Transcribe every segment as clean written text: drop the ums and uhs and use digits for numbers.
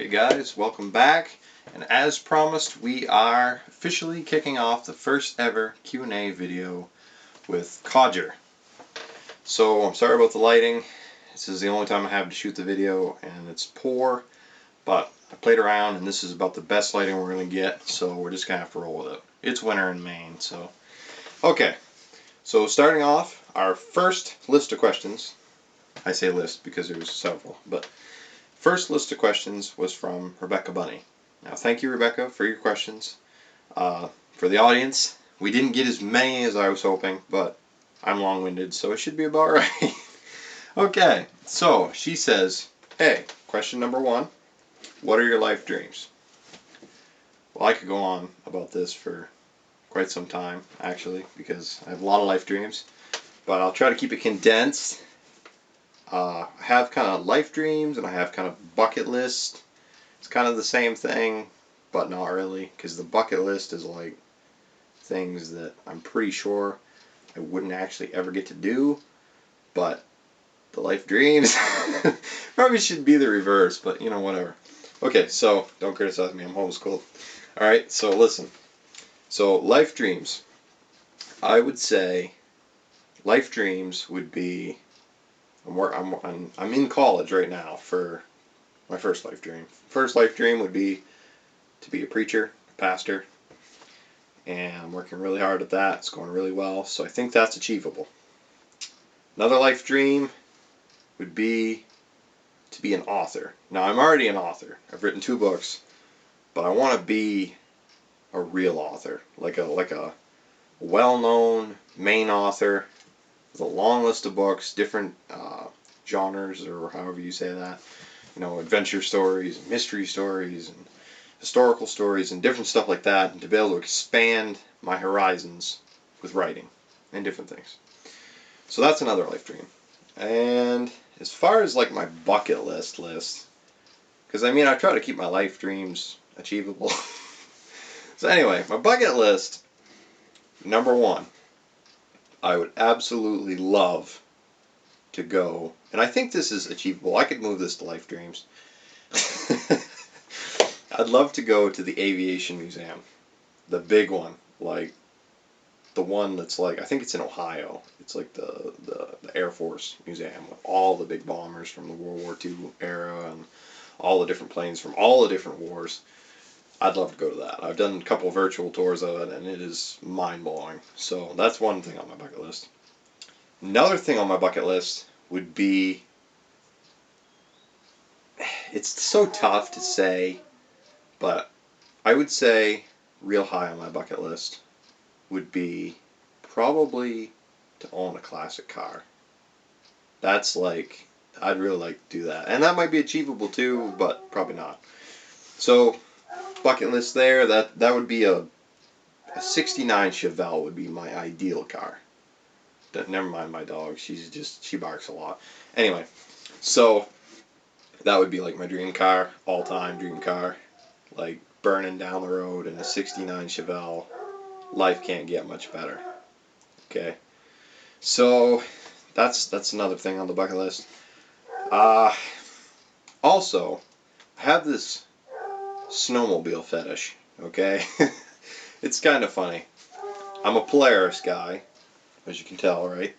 Hey guys, welcome back. And as promised, we are officially kicking off the first ever Q&A video with Codger. So I'm sorry about the lighting. This is the only time I have to shoot the video and it's poor, but I played around and this is about the best lighting we're going to get, so we're just going to have to roll with it. It's winter in Maine, so. Okay, so starting off, our first list of questions. I say list because there was several, but first list of questions was from Rebecca Bunny. Now, thank you, Rebecca, for your questions. For the audience, we didn't get as many as I was hoping, but I'm long-winded, so it should be about right. Okay, so she says, hey, question number one, what are your life dreams? Well, I could go on about this for quite some time, actually, because I have a lot of life dreams, but I'll try to keep it condensed. I have kind of life dreams and I have kind of bucket list. It's kind of the same thing, but not really, because the bucket list is like things that I'm pretty sure I wouldn't actually ever get to do, but the life dreams probably should be the reverse, but you know, whatever. Okay, so don't criticize me, I'm homeschooled. Alright, so listen. So life dreams. I would say life dreams would be, I'm in college right now for my first life dream. First life dream would be to be a preacher, a pastor, and I'm working really hard at that. It's going really well, so I think that's achievable. Another life dream would be to be an author. Now, I'm already an author. I've written 2 books, but I want to be a real author, like a well-known Maine author with a long list of books, different genres, or however you say that. You know, adventure stories, and mystery stories, and historical stories, and different stuff like that, and to be able to expand my horizons with writing and different things. So that's another life dream. And as far as like my bucket list, because I mean, I try to keep my life dreams achievable. So anyway, my bucket list, number 1, I would absolutely love to go, and I think this is achievable. I could move this to life dreams. I'd love to go to the Aviation Museum, the big one, like the one that's like, I think it's in Ohio. It's like the Air Force Museum with all the big bombers from the World War II era and all the different planes from all the different wars. I'd love to go to that. I've done a couple of virtual tours of it, and it is mind-blowing. So that's one thing on my bucket list. Another thing on my bucket list would be, it's so tough to say, but I would say real high on my bucket list would be probably to own a classic car. That's like, I'd really like to do that. And that might be achievable too, but probably not. So, bucket list there, that would be a 69 Chevelle would be my ideal car. Never mind my dog, she barks a lot. Anyway, so that would be like my dream car, all-time dream car. Like burning down the road in a 69 Chevelle. Life can't get much better. Okay, so that's another thing on the bucket list. Also, I have this snowmobile fetish. Okay, it's kind of funny. I'm a Polaris guy, as you can tell, right?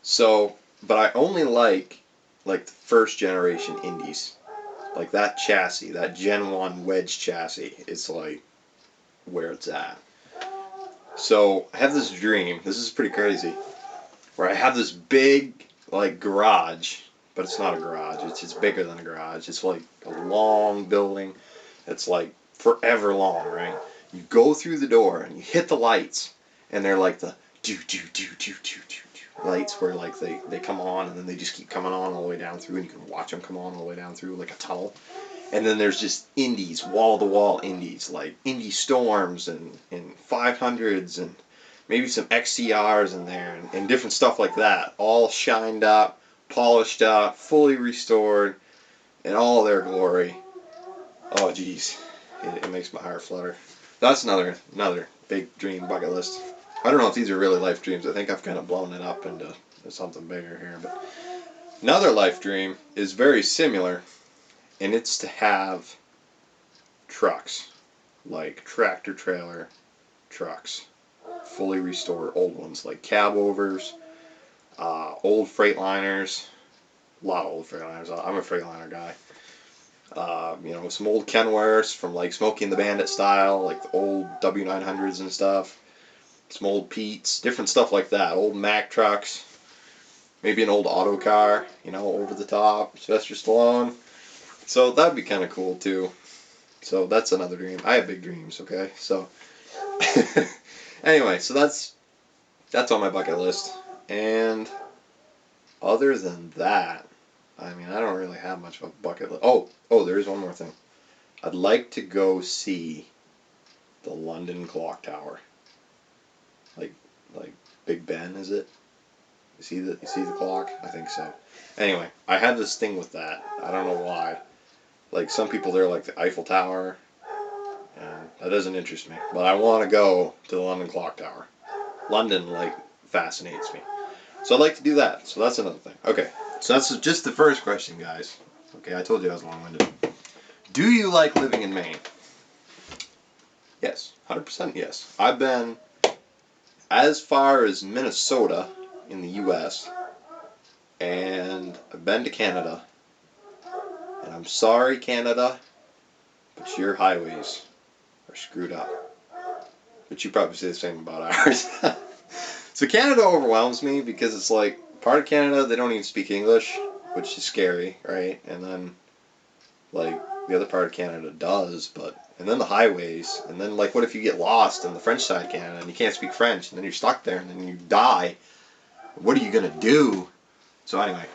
So, but I only like the first generation Indies. Like that chassis, that Gen 1 wedge chassis, it's like where it's at. So I have this dream, this is pretty crazy, where I have this big like garage, but it's not a garage, it's bigger than a garage. It's like a long building. It's like forever long, right? You go through the door and you hit the lights, and they're like the do do do do do do do lights where like they come on and then they just keep coming on all the way down through, and you can watch them come on all the way down through like a tunnel. And then there's just Indies, wall-to-wall Indies, like Indy Storms and 500s and maybe some XCRs in there and different stuff like that, all shined up, polished up, fully restored, in all their glory. Oh, geez, it makes my heart flutter. That's another big dream bucket list. I don't know if these are really life dreams. I think I've kind of blown it up into something bigger here. But another life dream is very similar, and it's to have trucks, like tractor trailer trucks, fully restored old ones, like cab overs, old Freightliners, a lot of old Freightliners. I'm a Freightliner guy. Some old Kenwares from like Smokey and the Bandit style, like the old W900s and stuff. Some old Pete's, different stuff like that. Old Mack trucks, maybe an old auto car, over the top, Sylvester Stallone. So that'd be kind of cool too. So that's another dream. I have big dreams, okay? So anyway, so that's on my bucket list. And other than that, I mean, I don't really have much of a bucket list. Oh, there is one more thing. I'd like to go see the London Clock Tower. Like Big Ben, is it? You see the clock? I think so. Anyway, I had this thing with that. I don't know why. Like some people there like the Eiffel Tower, and that doesn't interest me. But I want to go to the London Clock Tower. London fascinates me. So I'd like to do that. So that's another thing. Okay. So that's just the first question, guys. Okay, I told you I was long-winded. Do you like living in Maine? Yes, 100% yes. I've been as far as Minnesota in the U.S., and I've been to Canada. And I'm sorry, Canada, but your highways are screwed up. But you probably say the same about ours. So Canada overwhelms me because it's like, part of Canada, they don't even speak English, which is scary, right? And then, like, the other part of Canada does, and then the highways, and then, like, what if you get lost in the French side of Canada and you can't speak French, and then you're stuck there, and then you die? What are you going to do? So anyway,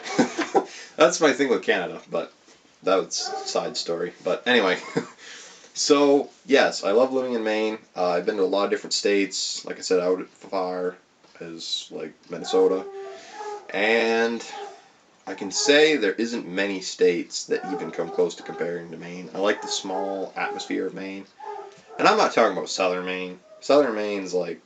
that's my thing with Canada, but that's a side story. But anyway, so yes, I love living in Maine. I've been to a lot of different states, like I said, out as far as, like, Minnesota. And I can say there isn't many states that even come close to comparing to Maine. I like the small atmosphere of Maine. And I'm not talking about southern Maine. Southern Maine's like,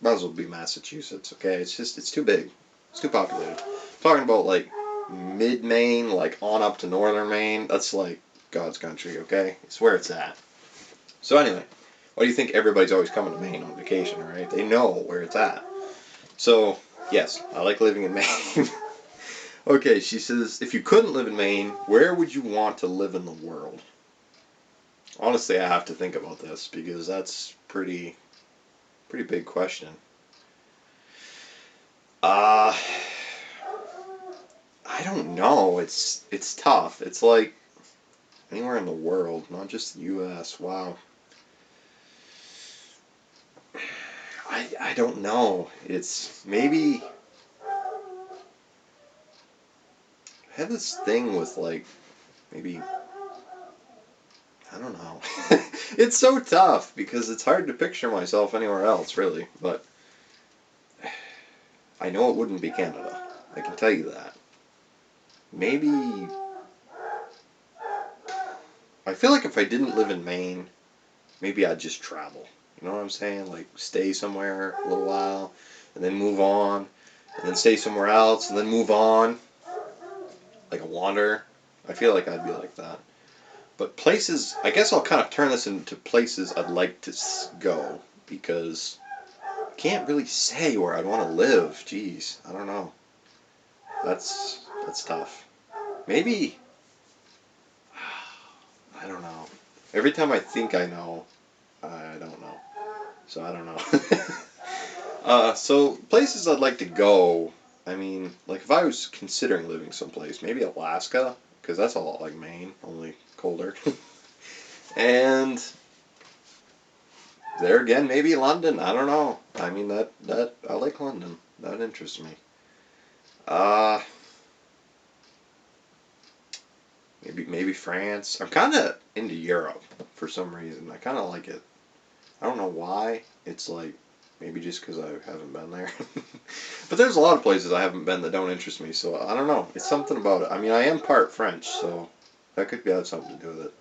might as well be Massachusetts, okay? It's too big. It's too populated. I'm talking about like mid-Maine, like on up to northern Maine. That's like God's country, okay? It's where it's at. So anyway, why do you think everybody's always coming to Maine on vacation, right? They know where it's at. So, yes, I like living in Maine. Okay, she says, if you couldn't live in Maine, where would you want to live in the world? Honestly, I have to think about this because that's pretty big question. I don't know. It's tough. It's like anywhere in the world, not just the U.S. Wow. I don't know. It's maybe I have this thing with like maybe I don't know. It's so tough because it's hard to picture myself anywhere else, really. But I know it wouldn't be Canada. I can tell you that. Maybe I feel like if I didn't live in Maine, maybe I'd just travel. You know what I'm saying? Like stay somewhere a little while and then move on and then stay somewhere else and then move on. Like a wanderer. I feel like I'd be like that. But places, I guess I'll kind of turn this into places I'd like to go because I can't really say where I'd want to live. Jeez, I don't know. That's tough. Maybe, I don't know. Every time I think I know, I don't know. So I don't know. So places I'd like to go, I mean, like if I was considering living someplace, maybe Alaska, because that's a lot like Maine, only colder. And there again, maybe London. I don't know. I mean, that I like London. That interests me. Maybe France. I'm kind of into Europe for some reason. I kind of like it. I don't know why. It's like maybe just because I haven't been there. But there's a lot of places I haven't been that don't interest me. So I don't know. It's something about it. I mean, I am part French, so that could have something to do with it.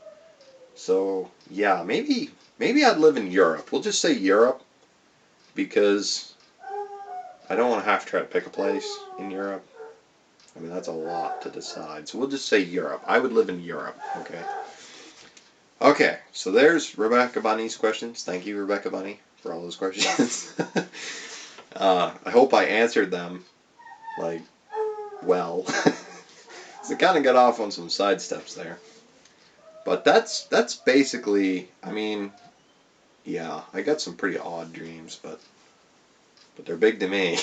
So yeah, maybe I'd live in Europe. We'll just say Europe because I don't want to have to try to pick a place in Europe. I mean, that's a lot to decide. So we'll just say Europe. I would live in Europe, okay? Okay, so there's Rebecca Bunny's questions. Thank you, Rebecca Bunny, for all those questions. I hope I answered them, like, well. So kind of got off on some side steps there. But that's basically, I mean, yeah, I got some pretty odd dreams, but they're big to me.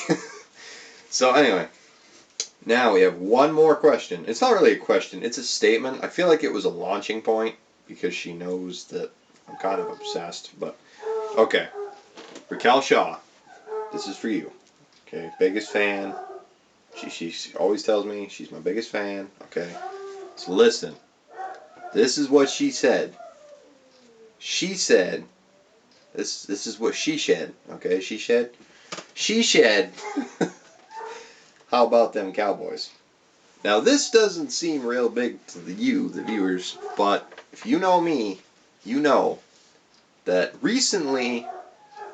So anyway, now we have one more question. It's not really a question, it's a statement. I feel like it was a launching point because she knows that I'm kind of obsessed, but okay. Raquel Shaw, this is for you. Okay, biggest fan. She always tells me she's my biggest fan. Okay, so listen. This is what she said. She said, this is what she said. Okay, she said, how about them Cowboys? Now this doesn't seem real big to the viewers, but if you know me, you know that recently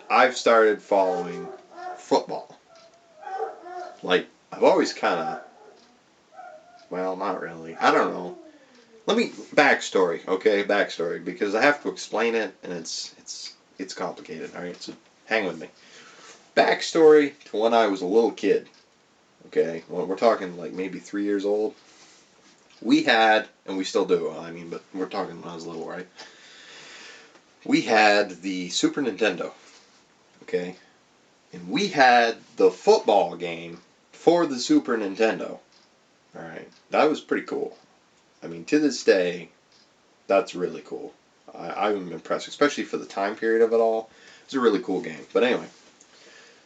I've started following football. Like, I've always kind of, well, not really. I don't know. Let me backstory, okay? Backstory, because I have to explain it, and it's complicated. All right, so hang with me. Backstory to when I was a little kid. Okay, well, we're talking like maybe 3 years old. We had, and we still do. I mean, but we're talking when I was little, right? We had the Super Nintendo. Okay, and we had the football game for the Super Nintendo. All right, that was pretty cool. I mean, to this day, that's really cool. I'm impressed, especially for the time period of it all. It's a really cool game. But anyway,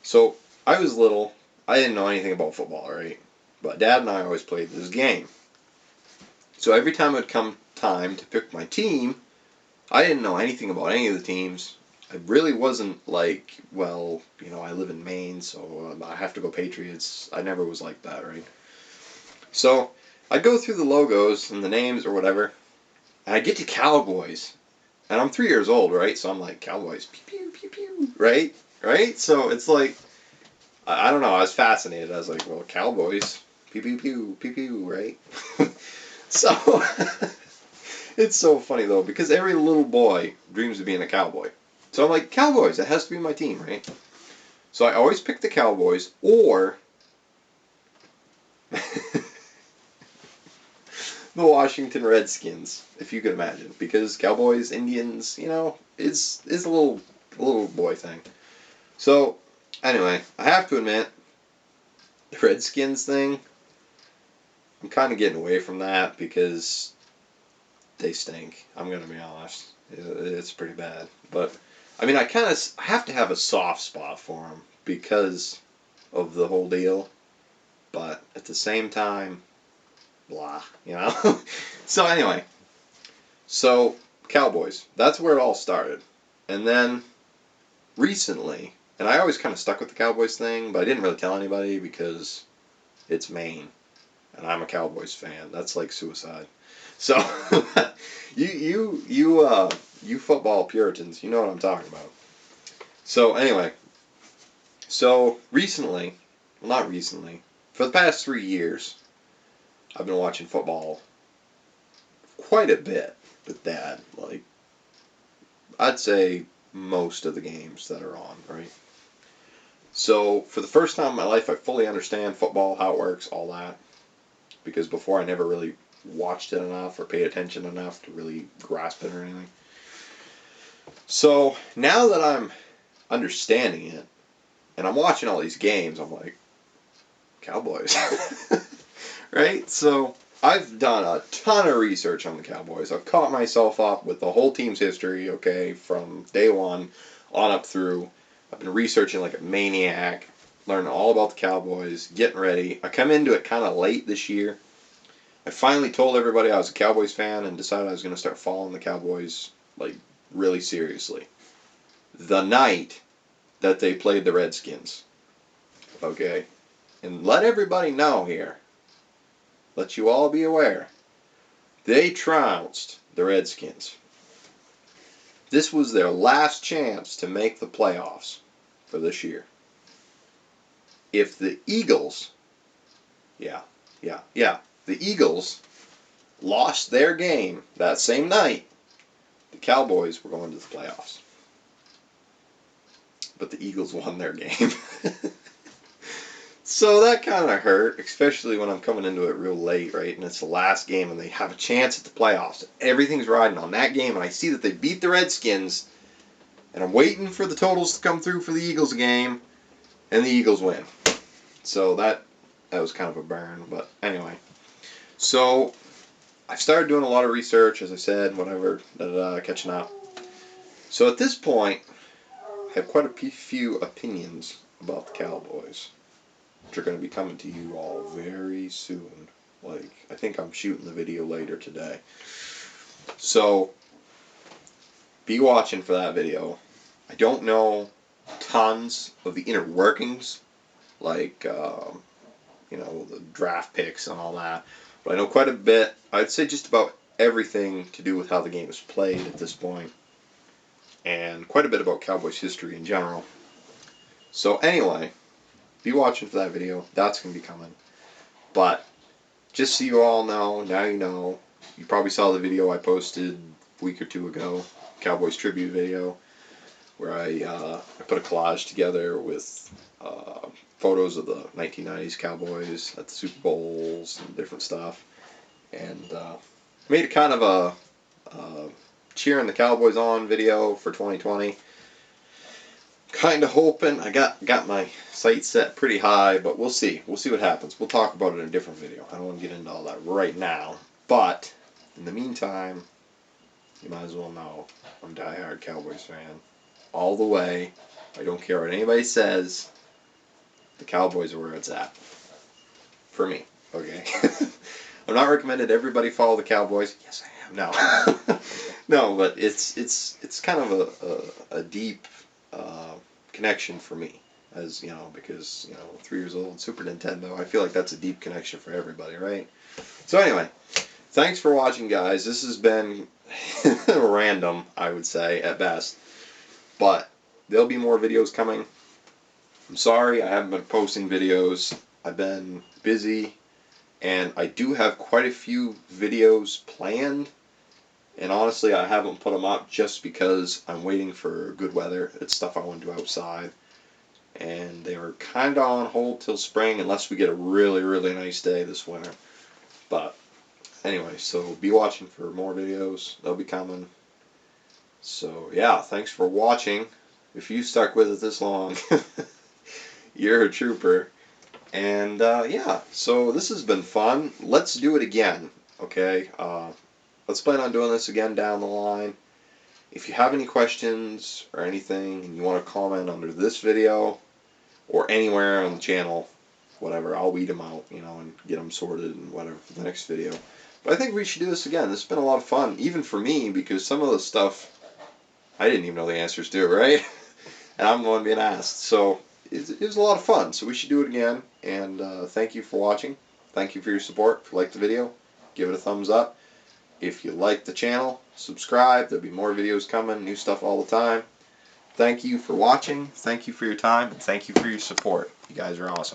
so I was little. I didn't know anything about football, right? But Dad and I always played this game. So every time it would come time to pick my team, I didn't know anything about any of the teams. I really wasn't like, well, you know, I live in Maine, so I have to go Patriots. I never was like that, right? So I'd go through the logos and the names or whatever, and I get to Cowboys. And I'm 3 years old, right? So I'm like, Cowboys, pew, pew, pew, pew, right? Right? So it's like, I don't know, I was fascinated. I was like, well, Cowboys, pew, pew, pew, pew, pew, right? So, it's so funny, though, because every little boy dreams of being a cowboy. So I'm like, Cowboys, that has to be my team, right? So I always pick the Cowboys, or the Washington Redskins, if you could imagine, because Cowboys, Indians, you know, is a little boy thing. So anyway, I have to admit, the Redskins thing, I'm kind of getting away from that because they stink. I'm gonna be honest, it's pretty bad. But I mean, I have to have a soft spot for them because of the whole deal. But at the same time, blah, you know. So anyway, so Cowboys. That's where it all started, and then recently, and I always kind of stuck with the Cowboys thing, but I didn't really tell anybody because it's Maine, and I'm a Cowboys fan. That's like suicide. So you football Puritans, you know what I'm talking about. So anyway, so recently, well, not recently, for the past 3 years, I've been watching football quite a bit with Dad. Like, I'd say most of the games that are on, right? So for the first time in my life, I fully understand football, how it works, all that. Because before I never really watched it enough or paid attention enough to really grasp it or anything. So now that I'm understanding it and I'm watching all these games, I'm like, Cowboys. Right? So I've done a ton of research on the Cowboys. I've caught myself up with the whole team's history, okay, from day one on up through. I've been researching like a maniac, learning all about the Cowboys, getting ready. I come into it kind of late this year. I finally told everybody I was a Cowboys fan and decided I was going to start following the Cowboys like really seriously. The night that they played the Redskins. Okay? And let everybody know here. Let you all be aware. They trounced the Redskins. This was their last chance to make the playoffs for this year. If the Eagles, yeah, Yeah. The Eagles lost their game that same night. The Cowboys were going to the playoffs. But the Eagles won their game. So that kind of hurt, especially when I'm coming into it real late, right? And it's the last game and they have a chance at the playoffs. Everything's riding on that game, and I see that they beat the Redskins, and I'm waiting for the totals to come through for the Eagles game, and the Eagles win. So that was kind of a burn, but anyway. So I've started doing a lot of research, as I said, whatever, catching up. So at this point, I have quite a few opinions about the Cowboys, which are going to be coming to you all very soon. Like, I think I'm shooting the video later today. So, be watching for that video. I don't know tons of the inner workings, like, the draft picks and all that. But I know quite a bit. I'd say just about everything to do with how the game is played at this point. And quite a bit about Cowboys history in general. So anyway, be watching for that video. That's going to be coming. But just so you all know, now you know. You probably saw the video I posted a week or two ago, Cowboys tribute video, where I put a collage together with photos of the 1990s Cowboys at the Super Bowls and different stuff. And made a kind of a cheering the Cowboys on video for 2020. Kind of hoping. I got my sights set pretty high, but we'll see. We'll see what happens. We'll talk about it in a different video. I don't want to get into all that right now. But in the meantime, you might as well know I'm a diehard Cowboys fan. All the way. I don't care what anybody says. The Cowboys are where it's at. For me. Okay? I'm not recommending everybody follow the Cowboys. Yes, I am. No. No, but it's kind of a deep connection for me, as you know, because 3 years old, Super Nintendo. I feel like that's a deep connection for everybody, right? So anyway, thanks for watching, guys. This has been random, I would say, at best, but there'll be more videos coming. I'm sorry I haven't been posting videos. I've been busy, and I do have quite a few videos planned. And honestly, I haven't put them up just because I'm waiting for good weather. It's stuff I want to do outside. And they were kind of on hold till spring unless we get a really, really nice day this winter. But anyway, so be watching for more videos. They'll be coming. So yeah, thanks for watching. If you stuck with it this long, you're a trooper. And yeah, so this has been fun. Let's do it again, okay? Let's plan on doing this again down the line. If you have any questions or anything and you want to comment under this video or anywhere on the channel, whatever, I'll weed them out, and get them sorted and whatever for the next video. But I think we should do this again. This has been a lot of fun, even for me, because some of the stuff I didn't even know the answers to, right? And I'm the one being asked. So it was a lot of fun. So we should do it again. And thank you for watching. Thank you for your support. If you liked the video, give it a thumbs up. If you like the channel, subscribe. There'll be more videos coming, new stuff all the time. Thank you for watching. Thank you for your time. And thank you for your support. You guys are awesome.